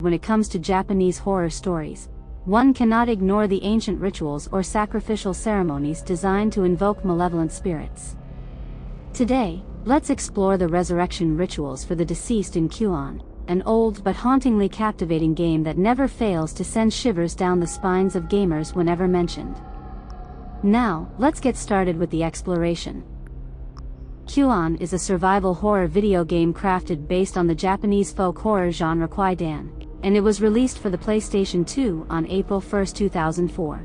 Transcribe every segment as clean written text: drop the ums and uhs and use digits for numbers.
When it comes to Japanese horror stories, one cannot ignore the ancient rituals or sacrificial ceremonies designed to invoke malevolent spirits. Today, let's explore the resurrection rituals for the deceased in Kuon, an old but hauntingly captivating game that never fails to send shivers down the spines of gamers whenever mentioned. Now, let's get started with the exploration. Kuon is a survival horror video game crafted based on the Japanese folk horror genre Heian, and it was released for the PlayStation 2 on April 1, 2004.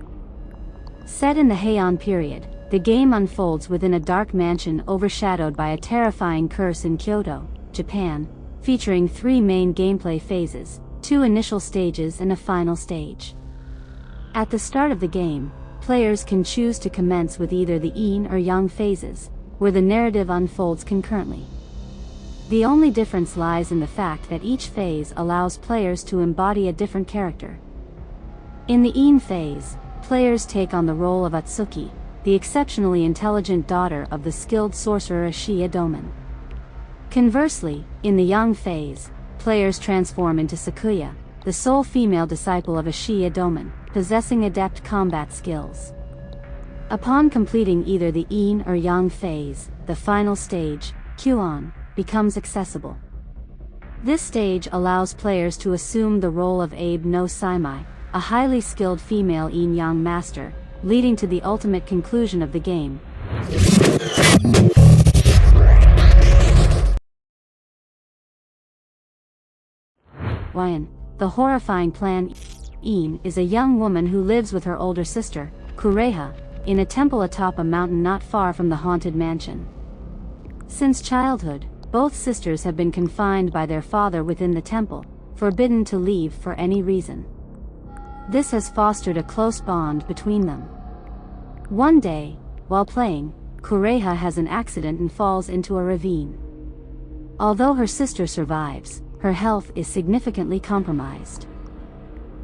Set in the Heian period, the game unfolds within a dark mansion overshadowed by a terrifying curse in Kyoto, Japan, featuring 3 main gameplay phases, 2 initial stages and a final stage. At the start of the game, players can choose to commence with either the Yin or Yang phases, where the narrative unfolds concurrently. The only difference lies in the fact that each phase allows players to embody a different character. In the Yin phase, players take on the role of Atsuki, the exceptionally intelligent daughter of the skilled sorcerer Ashiya Doman. Conversely, in the Yang phase, players transform into Sakuya, the sole female disciple of Ashiya Doman, possessing adept combat skills. Upon completing either the Yin or Yang phase, the final stage, Kuon, becomes accessible. This stage allows players to assume the role of Abe no Saimai, a highly skilled female Yin-Yang master, leading to the ultimate conclusion of the game. Heian, the horrifying plan. Yin is a young woman who lives with her older sister, Kureha, in a temple atop a mountain not far from the haunted mansion. Since childhood, both sisters have been confined by their father within the temple, forbidden to leave for any reason. This has fostered a close bond between them. One day, while playing, Kureha has an accident and falls into a ravine. Although her sister survives, her health is significantly compromised.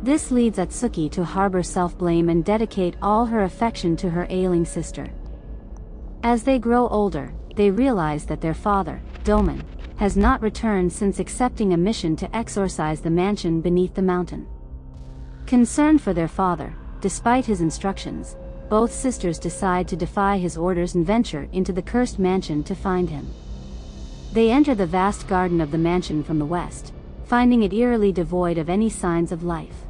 This leads Atsuki to harbor self-blame and dedicate all her affection to her ailing sister. As they grow older, they realize that their father, Doman, has not returned since accepting a mission to exorcise the mansion beneath the mountain. Concerned for their father, despite his instructions, both sisters decide to defy his orders and venture into the cursed mansion to find him. They enter the vast garden of the mansion from the west, finding it eerily devoid of any signs of life.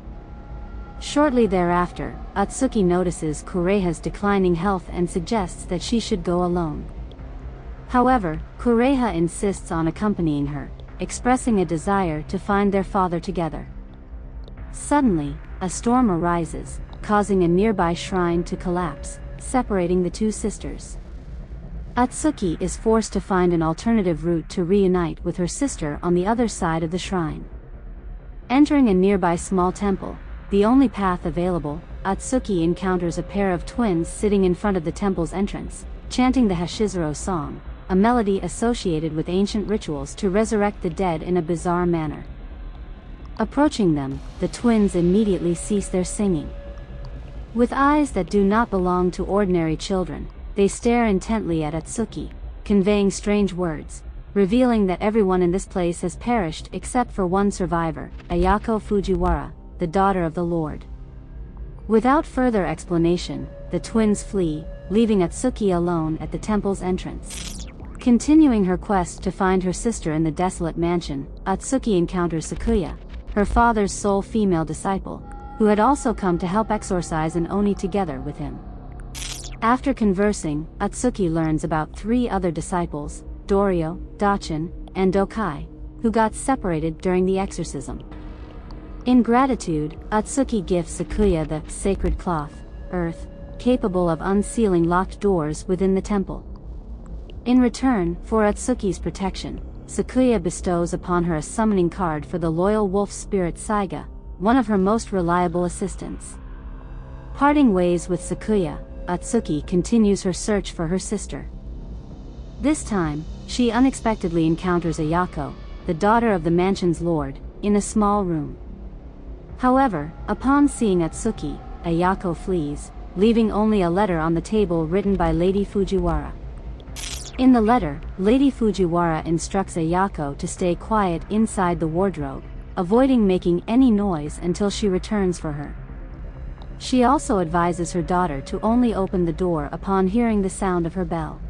Shortly thereafter, Atsuki notices Kureha's declining health and suggests that she should go alone. However, Kureha insists on accompanying her, expressing a desire to find their father together. Suddenly, a storm arises, causing a nearby shrine to collapse, separating the two sisters. Atsuki is forced to find an alternative route to reunite with her sister on the other side of the shrine. Entering a nearby small temple, the only path available, Atsuki encounters a pair of twins sitting in front of the temple's entrance, chanting the Hashizuro song, a melody associated with ancient rituals to resurrect the dead in a bizarre manner. Approaching them, the twins immediately cease their singing. With eyes that do not belong to ordinary children, they stare intently at Atsuki, conveying strange words, revealing that everyone in this place has perished except for one survivor, Ayako Fujiwara, the daughter of the Lord. Without further explanation, the twins flee, leaving Atsuki alone at the temple's entrance. Continuing her quest to find her sister in the desolate mansion, Atsuki encounters Sakuya, her father's sole female disciple, who had also come to help exorcise an Oni together with him. After conversing, Atsuki learns about 3 other disciples, Dorio, Dachin, and Dokai, who got separated during the exorcism. In gratitude, Atsuki gifts Sakuya the sacred cloth, earth, capable of unsealing locked doors within the temple. In return for Atsuki's protection, Sakuya bestows upon her a summoning card for the loyal wolf spirit Saiga, one of her most reliable assistants. Parting ways with Sakuya, Atsuki continues her search for her sister. This time, she unexpectedly encounters Ayako, the daughter of the mansion's lord, in a small room. However, upon seeing Atsuki, Ayako flees, leaving only a letter on the table written by Lady Fujiwara. In the letter, Lady Fujiwara instructs Ayako to stay quiet inside the wardrobe, avoiding making any noise until she returns for her. She also advises her daughter to only open the door upon hearing the sound of her bell.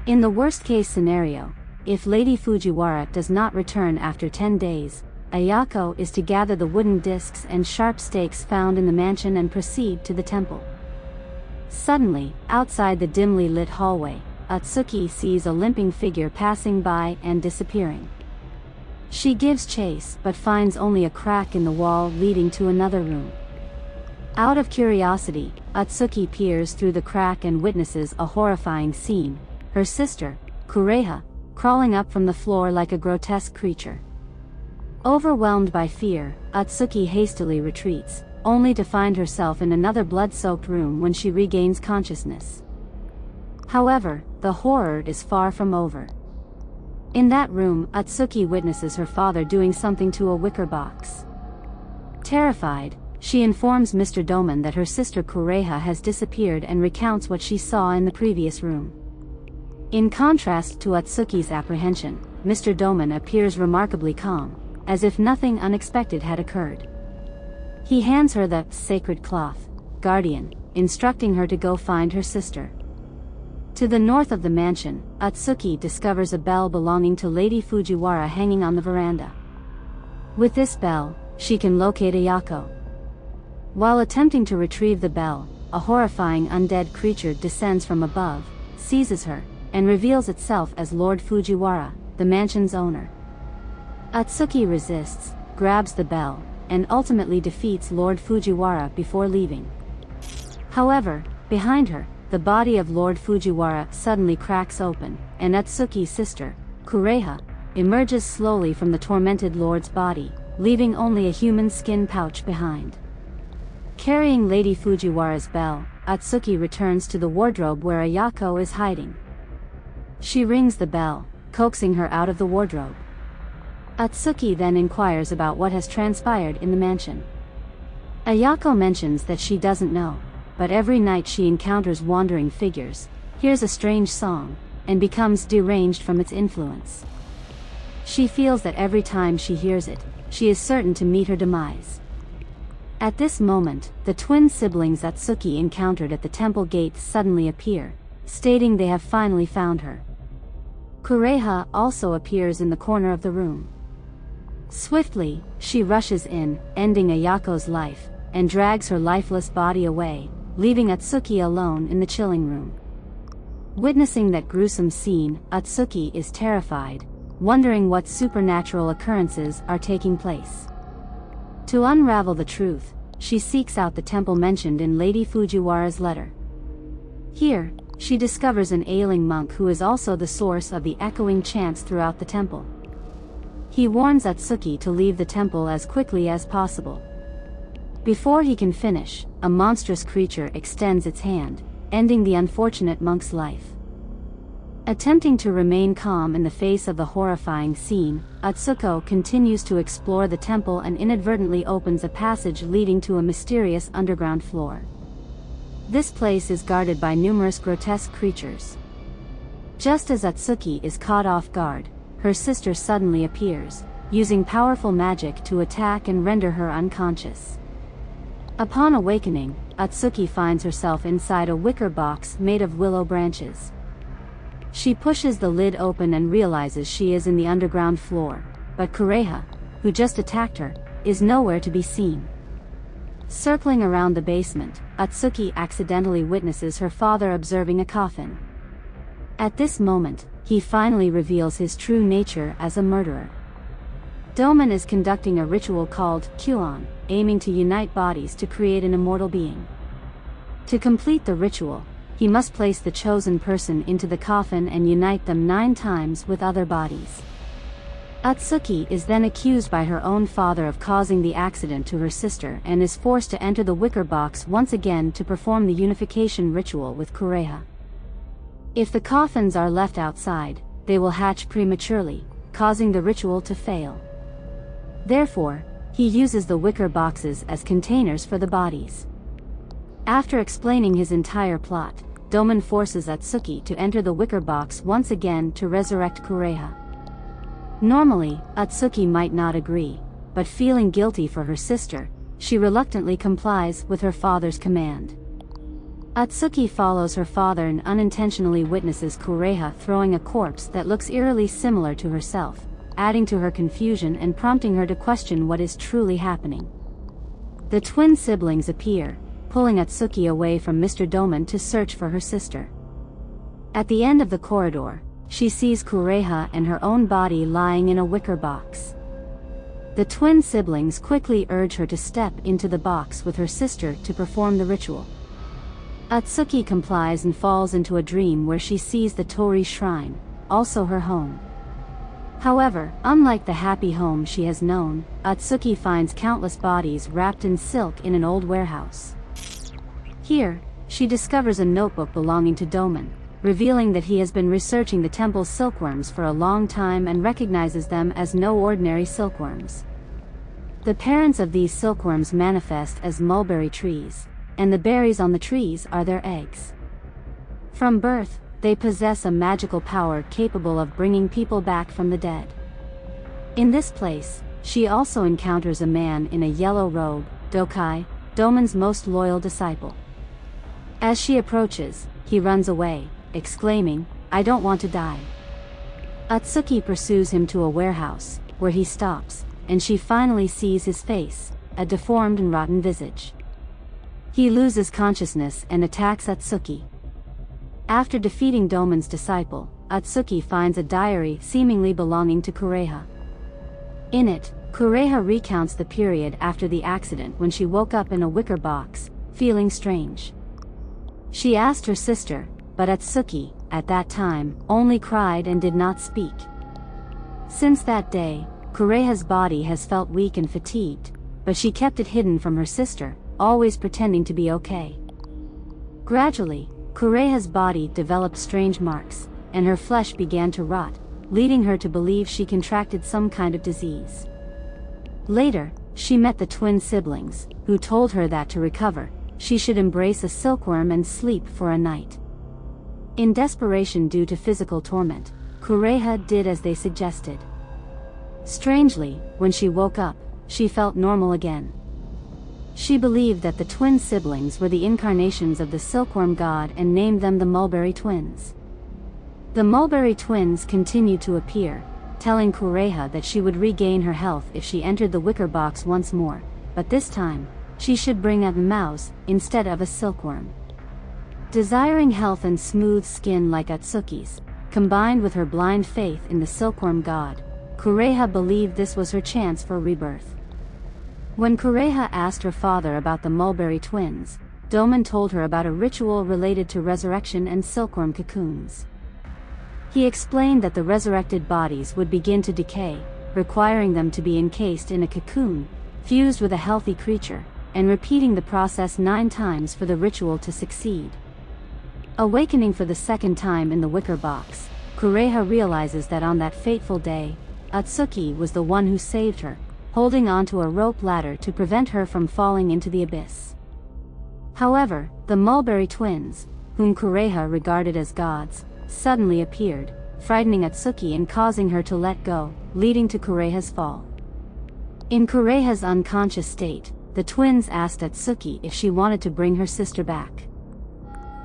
In the worst-case scenario, if Lady Fujiwara does not return after 10 days, Ayako is to gather the wooden discs and sharp stakes found in the mansion and proceed to the temple. Suddenly, outside the dimly lit hallway, Atsuki sees a limping figure passing by and disappearing. She gives chase but finds only a crack in the wall leading to another room. Out of curiosity, Atsuki peers through the crack and witnesses a horrifying scene, her sister, Kureha, crawling up from the floor like a grotesque creature. Overwhelmed by fear, Atsuki hastily retreats, only to find herself in another blood-soaked room when she regains consciousness. However, the horror is far from over. In that room, Atsuki witnesses her father doing something to a wicker box. Terrified, she informs Mr. Doman that her sister Kureha has disappeared and recounts what she saw in the previous room. In contrast to Atsuki's apprehension, Mr. Doman appears remarkably calm, as if nothing unexpected had occurred. He hands her the sacred cloth, guardian, instructing her to go find her sister. To the north of the mansion, Atsuki discovers a bell belonging to Lady Fujiwara hanging on the veranda. With this bell, she can locate Ayako. While attempting to retrieve the bell, a horrifying undead creature descends from above, seizes her, and reveals itself as Lord Fujiwara, the mansion's owner. Atsuki resists, grabs the bell, and ultimately defeats Lord Fujiwara before leaving. However, behind her, the body of Lord Fujiwara suddenly cracks open, and Atsuki's sister, Kureha, emerges slowly from the tormented lord's body, leaving only a human skin pouch behind. Carrying Lady Fujiwara's bell, Atsuki returns to the wardrobe where Ayako is hiding. She rings the bell, coaxing her out of the wardrobe. Atsuki then inquires about what has transpired in the mansion. Ayako mentions that she doesn't know, but every night she encounters wandering figures, hears a strange song, and becomes deranged from its influence. She feels that every time she hears it, she is certain to meet her demise. At this moment, the twin siblings Atsuki encountered at the temple gates suddenly appear, stating they have finally found her. Kureha also appears in the corner of the room. Swiftly, she rushes in, ending Ayako's life, and drags her lifeless body away, leaving Atsuki alone in the chilling room. Witnessing that gruesome scene, Atsuki is terrified, wondering what supernatural occurrences are taking place. To unravel the truth, she seeks out the temple mentioned in Lady Fujiwara's letter. Here, she discovers an ailing monk who is also the source of the echoing chants throughout the temple. He warns Atsuki to leave the temple as quickly as possible. Before he can finish, a monstrous creature extends its hand, ending the unfortunate monk's life. Attempting to remain calm in the face of the horrifying scene, Atsuko continues to explore the temple and inadvertently opens a passage leading to a mysterious underground floor. This place is guarded by numerous grotesque creatures. Just as Atsuki is caught off guard, her sister suddenly appears, using powerful magic to attack and render her unconscious. Upon awakening, Atsuki finds herself inside a wicker box made of willow branches. She pushes the lid open and realizes she is in the underground floor, but Kureha, who just attacked her, is nowhere to be seen. Circling around the basement, Atsuki accidentally witnesses her father observing a coffin. At this moment, he finally reveals his true nature as a murderer. Doman is conducting a ritual called Kuon, aiming to unite bodies to create an immortal being. To complete the ritual, he must place the chosen person into the coffin and unite them 9 times with other bodies. Atsuki is then accused by her own father of causing the accident to her sister and is forced to enter the wicker box once again to perform the unification ritual with Kureha. If the coffins are left outside, they will hatch prematurely, causing the ritual to fail. Therefore, he uses the wicker boxes as containers for the bodies. After explaining his entire plot, Doman forces Atsuki to enter the wicker box once again to resurrect Kureha. Normally, Atsuki might not agree, but feeling guilty for her sister, she reluctantly complies with her father's command. Atsuki follows her father and unintentionally witnesses Kureha throwing a corpse that looks eerily similar to herself, adding to her confusion and prompting her to question what is truly happening. The twin siblings appear, pulling Atsuki away from Mr. Doman to search for her sister. At the end of the corridor, she sees Kureha and her own body lying in a wicker box. The twin siblings quickly urge her to step into the box with her sister to perform the ritual. Atsuki complies and falls into a dream where she sees the Tori shrine, also her home. However, unlike the happy home she has known, Atsuki finds countless bodies wrapped in silk in an old warehouse. Here, she discovers a notebook belonging to Doman, revealing that he has been researching the temple's silkworms for a long time and recognizes them as no ordinary silkworms. The parents of these silkworms manifest as mulberry trees, and the berries on the trees are their eggs. From birth, they possess a magical power capable of bringing people back from the dead. In this place, she also encounters a man in a yellow robe, Dokai, Doman's most loyal disciple. As she approaches, he runs away, exclaiming, "I don't want to die." Atsuki pursues him to a warehouse, where he stops, and she finally sees his face, a deformed and rotten visage. He loses consciousness and attacks Atsuki. After defeating Doman's disciple, Atsuki finds a diary seemingly belonging to Kureha. In it, Kureha recounts the period after the accident when she woke up in a wicker box, feeling strange. She asked her sister, but Atsuki, at that time, only cried and did not speak. Since that day, Kureha's body has felt weak and fatigued, but she kept it hidden from her sister, always pretending to be okay. Gradually, Kureha's body developed strange marks, and her flesh began to rot, leading her to believe she contracted some kind of disease. Later, she met the twin siblings, who told her that to recover, she should embrace a silkworm and sleep for a night. In desperation due to physical torment, Kureha did as they suggested. Strangely, when she woke up, she felt normal again. She believed that the twin siblings were the incarnations of the silkworm god and named them the Mulberry Twins. The Mulberry Twins continued to appear, telling Kureha that she would regain her health if she entered the wicker box once more, but this time, she should bring a mouse instead of a silkworm. Desiring health and smooth skin like Atsuki's, combined with her blind faith in the silkworm god, Kureha believed this was her chance for rebirth. When Kureha asked her father about the Mulberry Twins, Doman told her about a ritual related to resurrection and silkworm cocoons. He explained that the resurrected bodies would begin to decay, requiring them to be encased in a cocoon, fused with a healthy creature, and repeating the process 9 times for the ritual to succeed. Awakening for the second time in the wicker box, Kureha realizes that on that fateful day, Atsuki was the one who saved her, holding onto a rope ladder to prevent her from falling into the abyss. However, the Mulberry Twins, whom Kureha regarded as gods, suddenly appeared, frightening Atsuki and causing her to let go, leading to Kureha's fall. In Kureha's unconscious state, the twins asked Atsuki if she wanted to bring her sister back.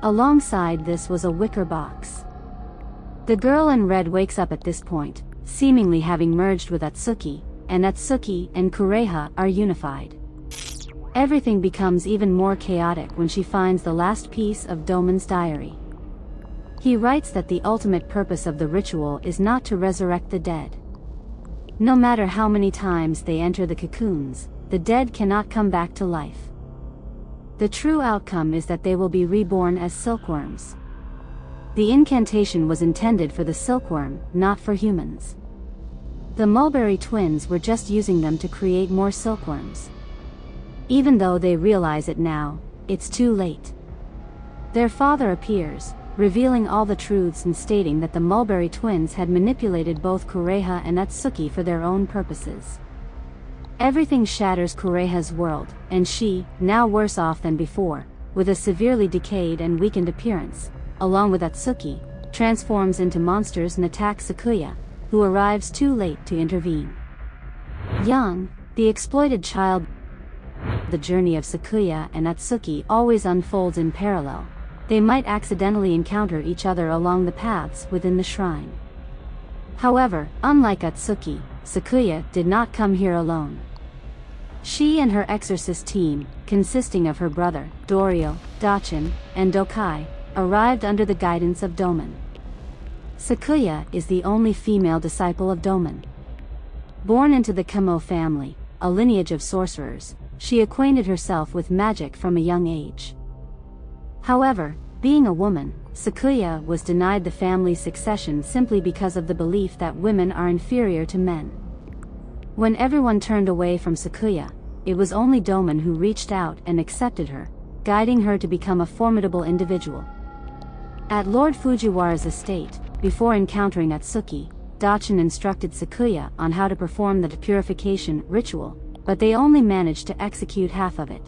Alongside this was a wicker box. The girl in red wakes up at this point, seemingly having merged with Atsuki, and Atsuki and Kureha are unified. Everything becomes even more chaotic when she finds the last piece of Doman's diary. He writes that the ultimate purpose of the ritual is not to resurrect the dead. No matter how many times they enter the cocoons, the dead cannot come back to life. The true outcome is that they will be reborn as silkworms. The incantation was intended for the silkworm, not for humans. The Mulberry Twins were just using them to create more silkworms. Even though they realize it now, it's too late. Their father appears, revealing all the truths and stating that the Mulberry Twins had manipulated both Kureha and Atsuki for their own purposes. Everything shatters Kureha's world, and she, now worse off than before, with a severely decayed and weakened appearance, along with Atsuki, transforms into monsters and attacks Sakuya, who arrives too late to intervene. Young, The exploited child. The journey of Sakuya and Atsuki always unfolds in parallel. They might accidentally encounter each other along the paths within the shrine. However, unlike Atsuki, Sakuya did not come here alone. She and her exorcist team, consisting of her brother, Dorio, Dachin, and Dokai, arrived under the guidance of Doman. Sakuya is the only female disciple of Doman. Born into the Kamo family, a lineage of sorcerers, she acquainted herself with magic from a young age. However, being a woman, Sakuya was denied the family's succession simply because of the belief that women are inferior to men. When everyone turned away from Sakuya, it was only Doman who reached out and accepted her, guiding her to become a formidable individual. At Lord Fujiwara's estate, before encountering Atsuki, Dachin instructed Sakuya on how to perform the purification ritual, but they only managed to execute half of it.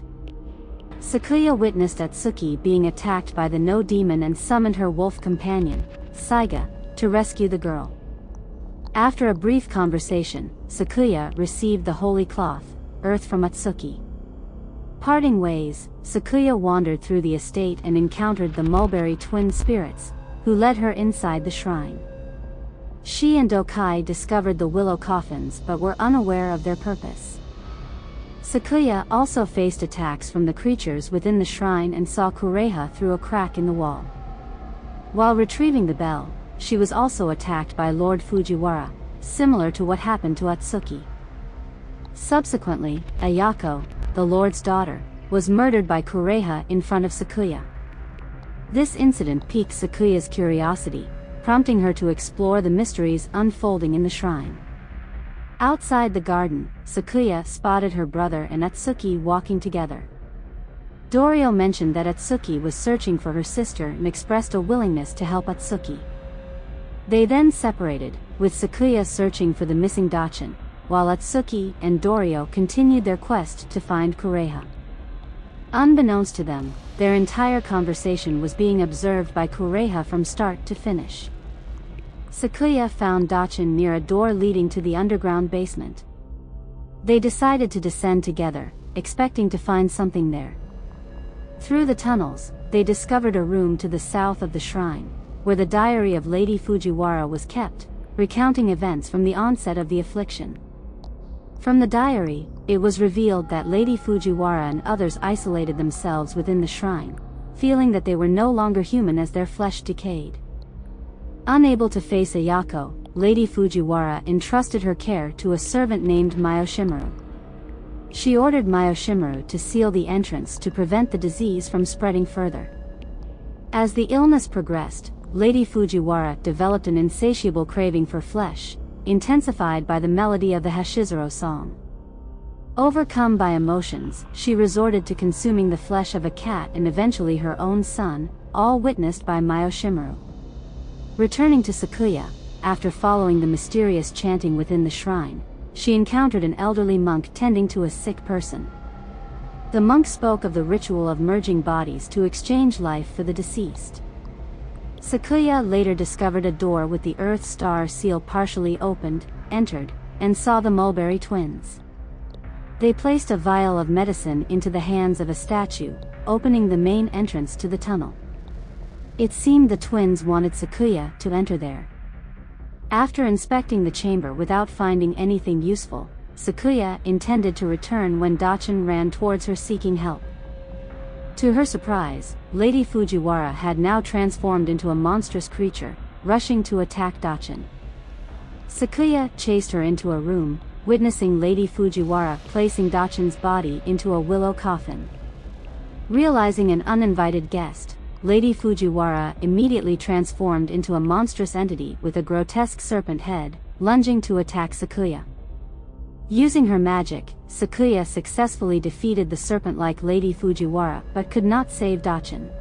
Sakuya witnessed Atsuki being attacked by the No Demon and summoned her wolf companion, Saiga, to rescue the girl. After a brief conversation, Sakuya received the holy cloth, earth from Atsuki. Parting ways, Sakuya wandered through the estate and encountered the mulberry twin spirits, who led her inside the shrine. She and Dokai discovered the willow coffins but were unaware of their purpose. Sakuya also faced attacks from the creatures within the shrine and saw Kureha through a crack in the wall. While retrieving the bell, she was also attacked by Lord Fujiwara, similar to what happened to Atsuki. Subsequently, Ayako, the Lord's daughter, was murdered by Kureha in front of Sakuya. This incident piqued Sakuya's curiosity, prompting her to explore the mysteries unfolding in the shrine. Outside the garden, Sakuya spotted her brother and Atsuki walking together. Dorio mentioned that Atsuki was searching for her sister and expressed a willingness to help Atsuki. They then separated, with Sakuya searching for the missing Dachin, while Atsuki and Dorio continued their quest to find Kureha. Unbeknownst to them, their entire conversation was being observed by Kureha from start to finish. Sakuya found Dachin near a door leading to the underground basement. They decided to descend together, expecting to find something there. Through the tunnels, they discovered a room to the south of the shrine, where the diary of Lady Fujiwara was kept, recounting events from the onset of the affliction. From the diary, it was revealed that Lady Fujiwara and others isolated themselves within the shrine, feeling that they were no longer human as their flesh decayed. Unable to face Ayako, Lady Fujiwara entrusted her care to a servant named Myoshimaru. She ordered Myoshimaru to seal the entrance to prevent the disease from spreading further. As the illness progressed, Lady Fujiwara developed an insatiable craving for flesh, intensified by the melody of the Hashizuru song. Overcome by emotions, she resorted to consuming the flesh of a cat and eventually her own son, all witnessed by Myoshimaru. Returning to Sakuya, after following the mysterious chanting within the shrine, she encountered an elderly monk tending to a sick person. The monk spoke of the ritual of merging bodies to exchange life for the deceased. Sakuya later discovered a door with the Earth Star seal partially opened, entered, and saw the Mulberry twins. They placed a vial of medicine into the hands of a statue, opening the main entrance to the tunnel. It seemed the twins wanted Sakuya to enter there. After inspecting the chamber without finding anything useful, Sakuya intended to return when Dachin ran towards her seeking help. To her surprise, Lady Fujiwara had now transformed into a monstrous creature, rushing to attack Dachin. Sakuya chased her into a room, witnessing Lady Fujiwara placing Dachin's body into a willow coffin. Realizing an uninvited guest, Lady Fujiwara immediately transformed into a monstrous entity with a grotesque serpent head, lunging to attack Sakuya. Using her magic, Sakuya successfully defeated the serpent-like Lady Fujiwara but could not save Dachin.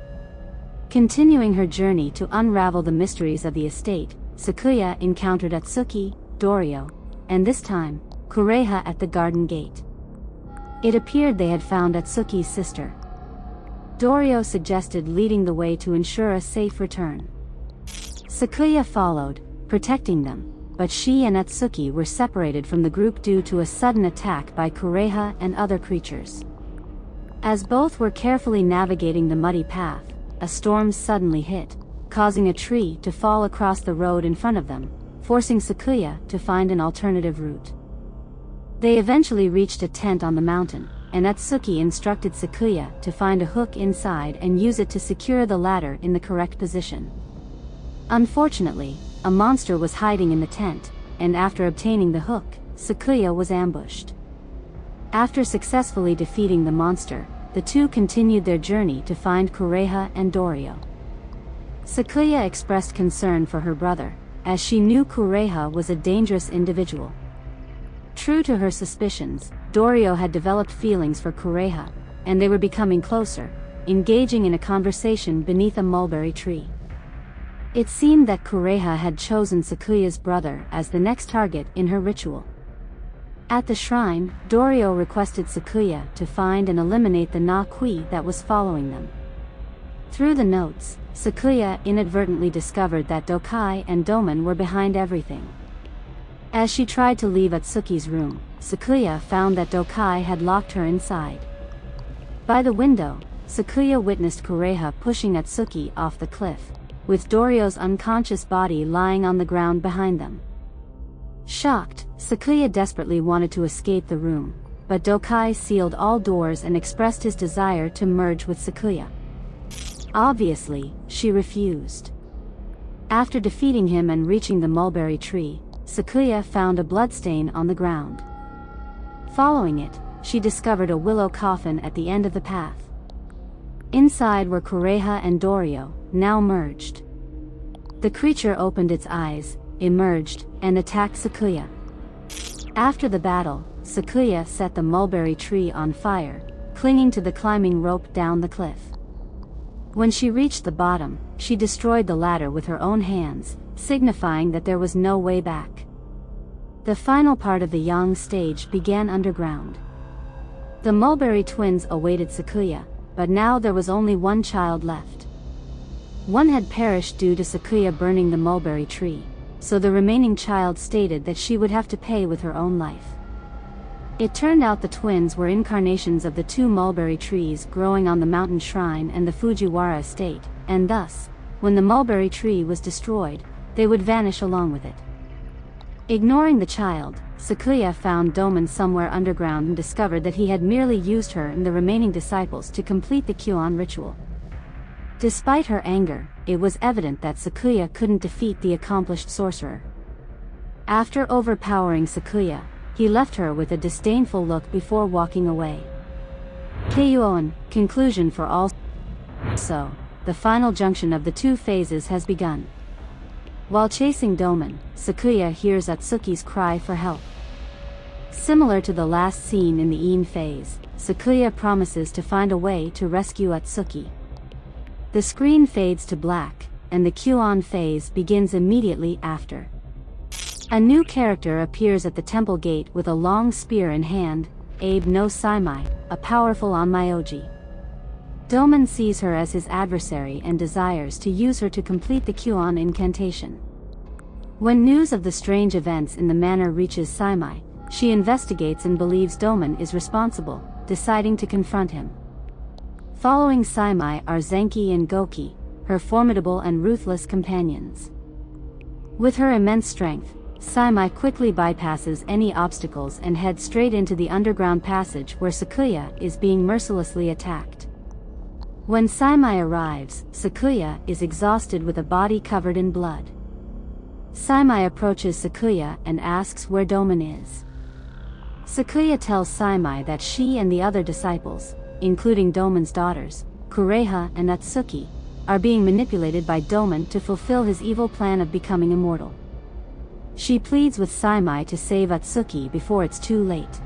Continuing her journey to unravel the mysteries of the estate, Sakuya encountered Atsuki, Dorio, and this time, Kureha at the garden gate. It appeared they had found Atsuki's sister. Dorio suggested leading the way to ensure a safe return. Sakuya followed, protecting them, but she and Atsuki were separated from the group due to a sudden attack by Kureha and other creatures. As both were carefully navigating the muddy path, a storm suddenly hit, causing a tree to fall across the road in front of them, forcing Sakuya to find an alternative route. They eventually reached a tent on the mountain, and Atsuki instructed Sakuya to find a hook inside and use it to secure the ladder in the correct position. Unfortunately, a monster was hiding in the tent, and after obtaining the hook, Sakuya was ambushed. After successfully defeating the monster, the two continued their journey to find Kureha and Dorio. Sakuya expressed concern for her brother, as she knew Kureha was a dangerous individual. True to her suspicions, Dorio had developed feelings for Kureha, and they were becoming closer, engaging in a conversation beneath a mulberry tree. It seemed that Kureha had chosen Sakuya's brother as the next target in her ritual. At the shrine, Dorio requested Sakuya to find and eliminate the Na-Kui that was following them. Through the notes, Sakuya inadvertently discovered that Dokai and Doman were behind everything. As she tried to leave Atsuki's room, Sakuya found that Dokai had locked her inside. By the window, Sakuya witnessed Kureha pushing Atsuki off the cliff, with Dorio's unconscious body lying on the ground behind them. Shocked, Sakuya desperately wanted to escape the room, but Dokai sealed all doors and expressed his desire to merge with Sakuya. Obviously, she refused. After defeating him and reaching the mulberry tree, Sakuya found a bloodstain on the ground. Following it, she discovered a willow coffin at the end of the path. Inside were Kureha and Dorio, now merged. The creature opened its eyes, emerged, and attacked Sakuya. After the battle, Sakuya set the mulberry tree on fire, clinging to the climbing rope down the cliff. When she reached the bottom, she destroyed the ladder with her own hands, signifying that there was no way back. The final part of the Yang stage began underground. The Mulberry twins awaited Sakuya, but now there was only one child left. One had perished due to Sakuya burning the mulberry tree, so the remaining child stated that she would have to pay with her own life. It turned out the twins were incarnations of the two mulberry trees growing on the mountain shrine and the Fujiwara estate, and thus, when the mulberry tree was destroyed, they would vanish along with it. Ignoring the child, Sakuya found Doman somewhere underground and discovered that he had merely used her and the remaining disciples to complete the Kuon ritual. Despite her anger, it was evident that Sakuya couldn't defeat the accomplished sorcerer. After overpowering Sakuya, he left her with a disdainful look before walking away. Kuon, conclusion for all. So, the final junction of the two phases has begun. While chasing Doman, Sakuya hears Atsuki's cry for help. Similar to the last scene in the Ein phase, Sakuya promises to find a way to rescue Atsuki. The screen fades to black, and the Kuon phase begins immediately after. A new character appears at the temple gate with a long spear in hand, Abe no Saimai, a powerful Onmyoji. Doman sees her as his adversary and desires to use her to complete the Kuon incantation. When news of the strange events in the manor reaches Saimai, she investigates and believes Doman is responsible, deciding to confront him. Following Saimai are Zenki and Goki, her formidable and ruthless companions. With her immense strength, Saimai quickly bypasses any obstacles and heads straight into the underground passage where Sakuya is being mercilessly attacked. When Saimai arrives, Sakuya is exhausted with a body covered in blood. Saimai approaches Sakuya and asks where Doman is. Sakuya tells Saimai that she and the other disciples, including Doman's daughters, Kureha and Atsuki, are being manipulated by Doman to fulfill his evil plan of becoming immortal. She pleads with Saimai to save Atsuki before it's too late.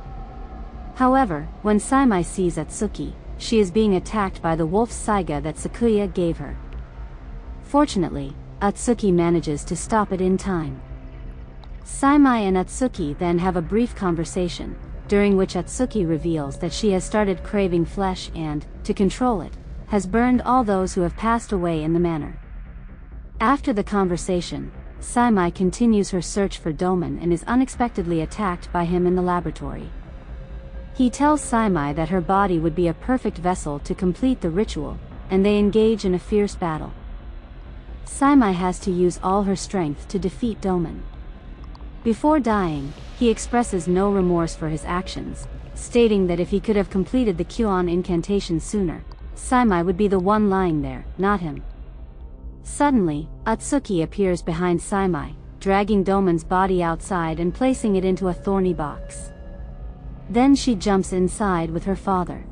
However, when Saimai sees Atsuki, she is being attacked by the wolf's saiga that Sakuya gave her. Fortunately, Atsuki manages to stop it in time. Saimai and Atsuki then have a brief conversation, during which Atsuki reveals that she has started craving flesh and, to control it, has burned all those who have passed away in the manor. After the conversation, Saimai continues her search for Doman and is unexpectedly attacked by him in the laboratory. He tells Saimai that her body would be a perfect vessel to complete the ritual, and they engage in a fierce battle. Saimai has to use all her strength to defeat Doman. Before dying, he expresses no remorse for his actions, stating that if he could have completed the Kuon incantation sooner, Saimai would be the one lying there, not him. Suddenly, Atsuki appears behind Saimai, dragging Doman's body outside and placing it into a thorny box. Then she jumps inside with her father.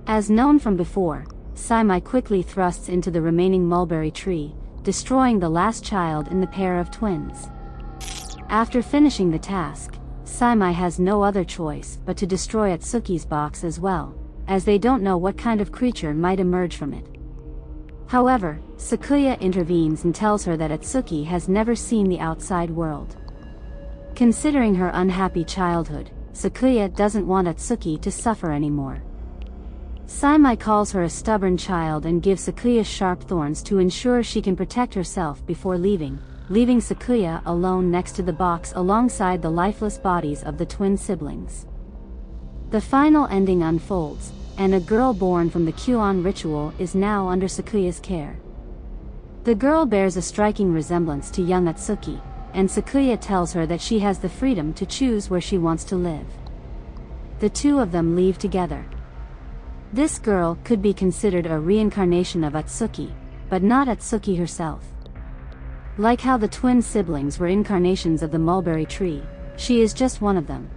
As known from before, Saimai quickly thrusts into the remaining mulberry tree, destroying the last child in the pair of twins. After finishing the task, Saimai has no other choice but to destroy Atsuki's box as well, as they don't know what kind of creature might emerge from it. However, Sakuya intervenes and tells her that Atsuki has never seen the outside world. Considering her unhappy childhood, Sakuya doesn't want Atsuki to suffer anymore. Saimai calls her a stubborn child and gives Sakuya sharp thorns to ensure she can protect herself before leaving Sakuya alone next to the box alongside the lifeless bodies of the twin siblings. The final ending unfolds, and a girl born from the Kuon ritual is now under Sakuya's care. The girl bears a striking resemblance to young Atsuki, and Sakuya tells her that she has the freedom to choose where she wants to live. The two of them leave together. This girl could be considered a reincarnation of Atsuki, but not Atsuki herself. Like how the twin siblings were incarnations of the mulberry tree, she is just one of them.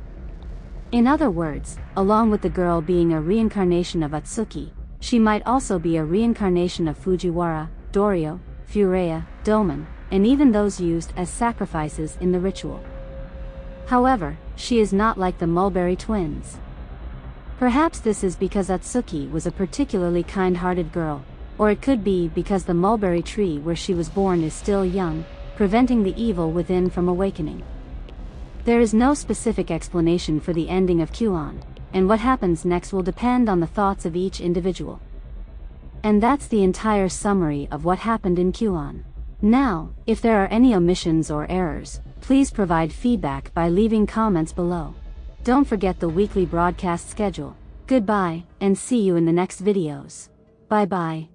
In other words, along with the girl being a reincarnation of Atsuki, she might also be a reincarnation of Fujiwara, Doryo, Fureya, Doman, and even those used as sacrifices in the ritual. However, she is not like the mulberry twins. Perhaps this is because Atsuki was a particularly kind-hearted girl, or it could be because the mulberry tree where she was born is still young, preventing the evil within from awakening. There is no specific explanation for the ending of Kuon, and what happens next will depend on the thoughts of each individual. And that's the entire summary of what happened in Kuon. Now, if there are any omissions or errors, please provide feedback by leaving comments below. Don't forget the weekly broadcast schedule. Goodbye, and see you in the next videos. Bye bye.